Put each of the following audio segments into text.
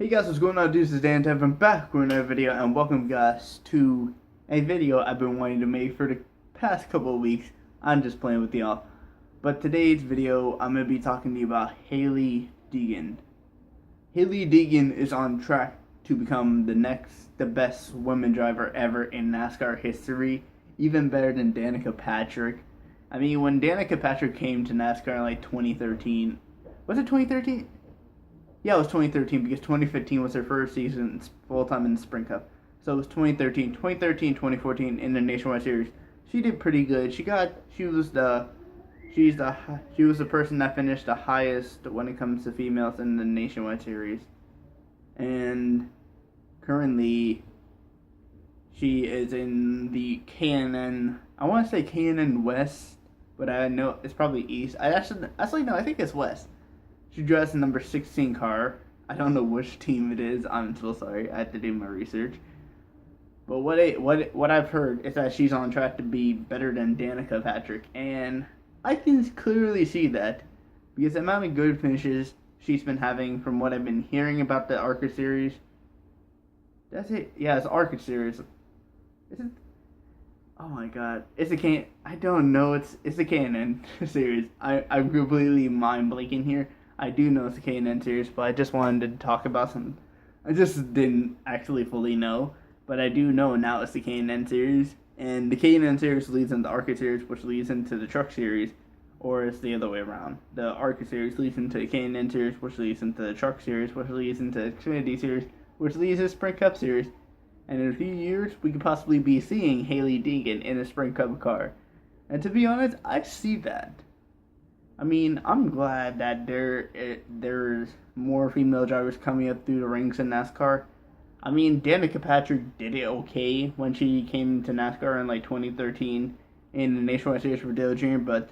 Hey guys, what's going on? This is Dan Tev. I'm back with another video, and welcome guys to a video I've been wanting to make for the past couple of weeks. I'm just playing with y'all. But today's video, I'm going to be talking to you about Hailie Deegan. Hailie Deegan is on track to become the best women driver ever in NASCAR history, even better than Danica Patrick. I mean, when Danica Patrick came to NASCAR in like 2013, was it 2013? Yeah, it was 2013 because 2015 was her first season full-time in the Sprint Cup. So it was 2014 in the Nationwide Series. She did pretty good. She was the person that finished the highest when it comes to females in the Nationwide Series. And currently she is in the K&N, I want to say K&N West, but I know it's probably East. Actually no, I think it's West. She drives the number 16 car. I don't know which team it is. I'm so sorry. I have to do my research. But what I've heard is that she's on track to be better than Danica Patrick, and I can clearly see that because the amount of good finishes she's been having from what I've been hearing about the ARCA series. That's it. Yeah, it's ARCA series. Is it? Oh my God! I don't know. It's the K&N series. I'm completely mind blanking here. I do know it's the K&N series, but I just wanted to talk about some. I just didn't actually fully know, but I do know now it's the K&N series, and the K&N series leads into the ARCA series, which leads into the Truck series, or it's the other way around. The ARCA series leads into the K&N series, which leads into the Truck series, which leads into the Xfinity series, which leads to the Sprint Cup series. And in a few years, we could possibly be seeing Hailie Deegan in a Sprint Cup car. And to be honest, I see that. I mean, I'm glad that there's more female drivers coming up through the ranks in NASCAR. I mean, Danica Patrick did it okay when she came to NASCAR in like 2013 in the Nationwide Series for Dale Jr., but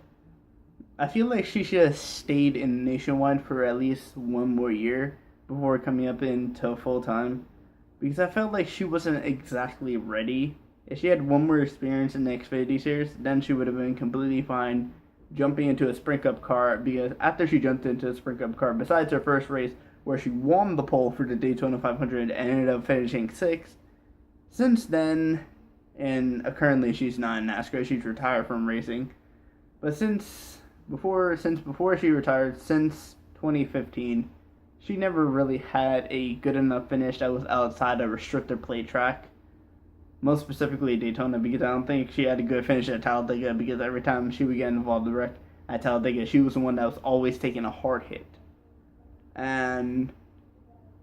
I feel like she should have stayed in Nationwide for at least one more year before coming up into full time. Because I felt like she wasn't exactly ready. If she had one more experience in the Xfinity Series, then she would have been completely fine jumping into a Sprint Cup car. Because after she jumped into a Sprint Cup car, besides her first race where she won the pole for the Daytona 500 and ended up finishing 6th, since then, and currently she's not in NASCAR, she's retired from racing. But since before she retired, since 2015, she never really had a good enough finish that was outside a restrictor plate track. Most specifically Daytona, because I don't think she had a good finish at Talladega, because every time she would get involved in the wreck at Talladega, she was the one that was always taking a hard hit. And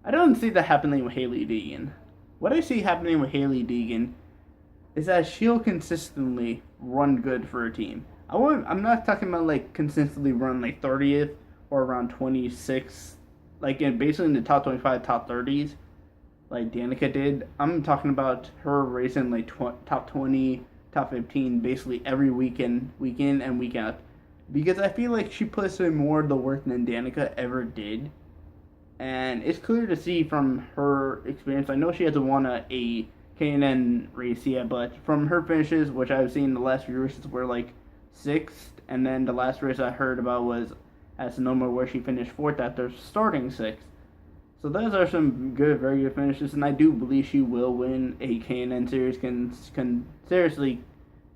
I don't see that happening with Hailie Deegan. What I see happening with Hailie Deegan is that she'll consistently run good for her team. I'm not talking about like consistently run like 30th or around 26th. Like basically in the top 25, top 30s, like Danica did. I'm talking about her racing like top 20, top 15, basically every week in and week out. Because I feel like she puts in more of the work than Danica ever did. And it's clear to see from her experience. I know she hasn't won a K&N race yet, but from her finishes, which I've seen the last few races were like 6th, and then the last race I heard about was at Sonoma, where she finished 4th after starting 6th. So those are some very good finishes, and I do believe she will win a K&N series. Seriously,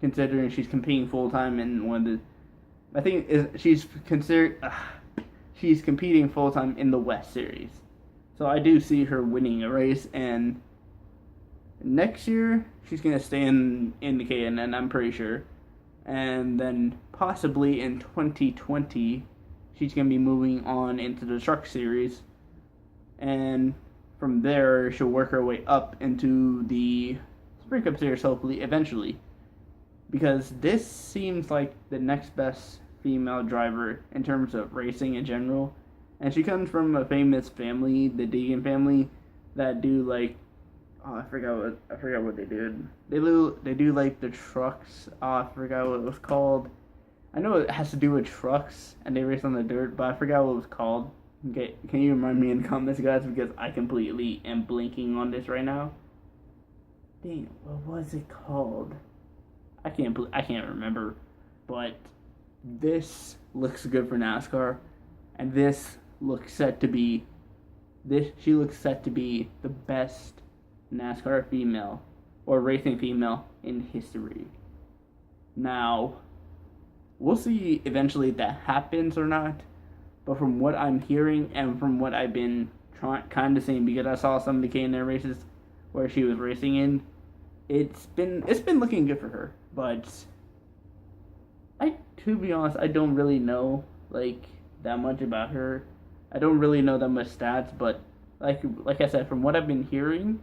considering she's competing full time in one of the, I think she's competing full time in the West Series. So I do see her winning a race, and next year she's gonna stay in the K&N, I'm pretty sure, and then possibly in 2020. She's going to be moving on into the Truck Series, and from there she'll work her way up into the Sprint Cup Series, hopefully, eventually. Because this seems like the next best female driver in terms of racing in general, and she comes from a famous family, the Deegan family, that do like, I forgot what they did. They do like the trucks. I forgot what it was called. I know it has to do with trucks, and they race on the dirt, but I forgot what it was called. Okay, can you remind me in the comments, guys, because I completely am blinking on this right now. Dang, what was it called? I can't remember, but this looks good for NASCAR, and this looks set to be she looks set to be the best NASCAR female or racing female in history. Now, we'll see eventually if that happens or not. But from what I'm hearing and from what I've been kind of seeing, because I saw some of the K&N races where she was racing in, it's been looking good for her. But to be honest, I don't really know like that much about her. I don't really know that much stats, but like I said, from what I've been hearing,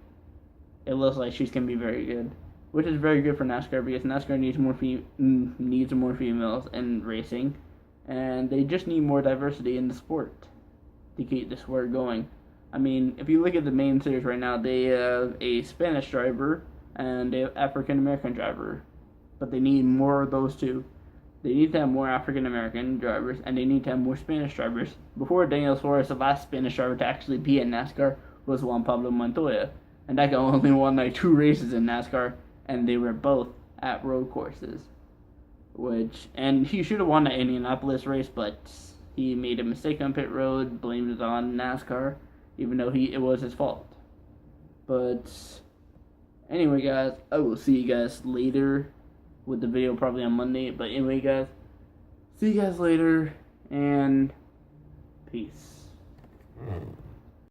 it looks like she's gonna be very good, which is very good for NASCAR because NASCAR needs more females in racing, and they just need more diversity in the sport to keep the sport going. I mean, if you look at the main series right now, they have a Spanish driver and they have African American driver, but they need more of those two. They need to have more African American drivers, and they need to have more Spanish drivers. Before Daniel Suarez, the last Spanish driver to actually be in NASCAR was Juan Pablo Montoya, and that guy only won like 2 races in NASCAR, and they were both at road courses. And he should have won the Indianapolis race, but he made a mistake on pit road, blamed it on NASCAR, even though it was his fault. But anyway, guys, I will see you guys later with the video probably on Monday. But anyway, guys, see you guys later, and peace.